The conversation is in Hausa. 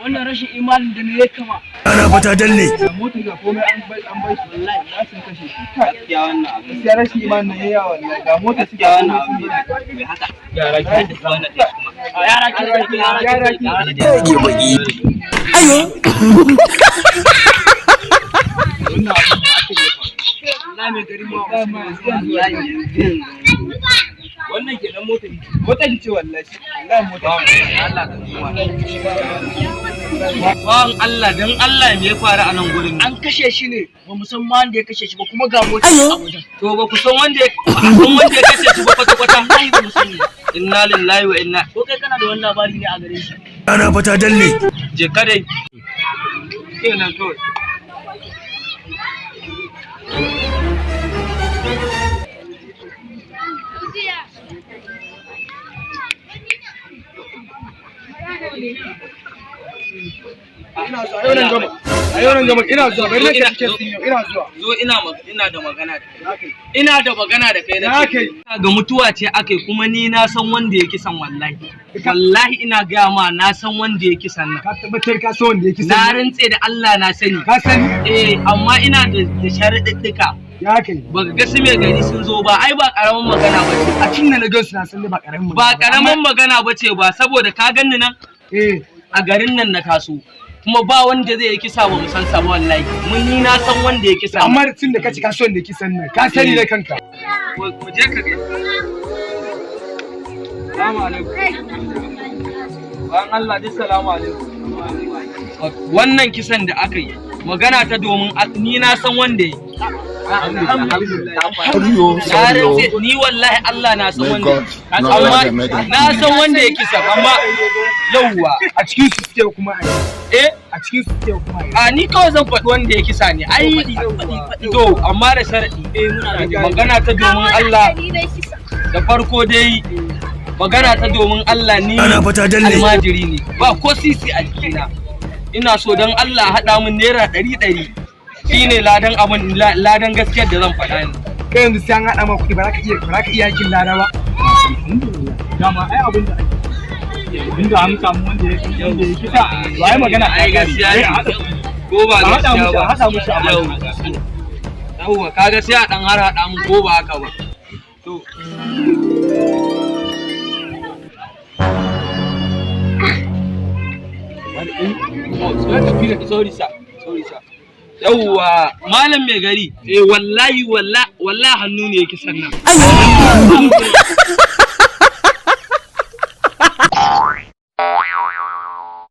wannan rashin imanin da ne ya kama. Ana fata danne. Motar ga komai an bai wallahi na sun kashe shi. Gaskiya wannan abu. Gaskiya rashin imanin ne ya wallahi ga motar su ga wannan abu. Haka. Yara ki da wannan dai kuma. Yara ki baki. Ayo. Wannan abu da ake yi. Na mai gari ma wannan kenan motar ce wallahi motar Allah ka zuwa ban Allah dan Allah me ya faru a nan gurin an kashe shi ne ba mu san ma wanda ya kashe shi ba kuma ga motar a wajen to ba ku san wanda ya kashe shi ba kwata kwata ai ba mu sani inna lillahi wa inna ko kai kana da wannan labari ne a gare shi ana fata danne je ka dai kenan to ina zuwa bari nake cikin ina zuwa zo ina da magana da kai ina da magana da kai nake ga mutuwa ce akai kuma ni na san wanda yake san wallahi ina ga ma na san wanda yake san nan ka tabbatar ka san wanda yake san na rantse da Allah na sani ka sani amma ina da sharaɗɗika ya kai ba ga su mai gari sun zo ba ai ba karamin magana bace a cikin na gan su na san ba karamin magana bace ba saboda ka ganni nan a garin nan na kaso kuma ba wanda zai yi kisa ba mu san sa wallahi mun ni na san wanda ya kisa amma tun da kace ka so wanda ya kisa nan ka sani da kanka ku je ka ga assalamu alaikum ban Allah dai assalamu alaikum wannan kisan da aka yi magana ta domin ni na san wanda ya ni wallahi Allah na san wanda amma na san wanda ya kisa amma yauwa a cikin su suke kuma a cikin su suke kuma a ni kawai zan faɗi wanda ya kisa ne ai to amma da sharadi magana ta domin Allah da farko dai magana ta domin Allah ni almajiri ne ba ko sisi a jikina ina so don Allah haɗa min naira 100 shine ladan abin ladan gaskiyar da zan faɗa ni kai yanzu sai an haɗa ma kuɗi ba za ka iya yakin lada ba dama ai abin da inda an samu wanda ya kisa to ai magana ai gaskiya ne ko ba gaskiya ba haɗa mushi abin yawwa kaga sai a dan har haɗa mu ko ba haka ba to sorry sir yawwa malam mai gari wallahi hannu ne yake sannan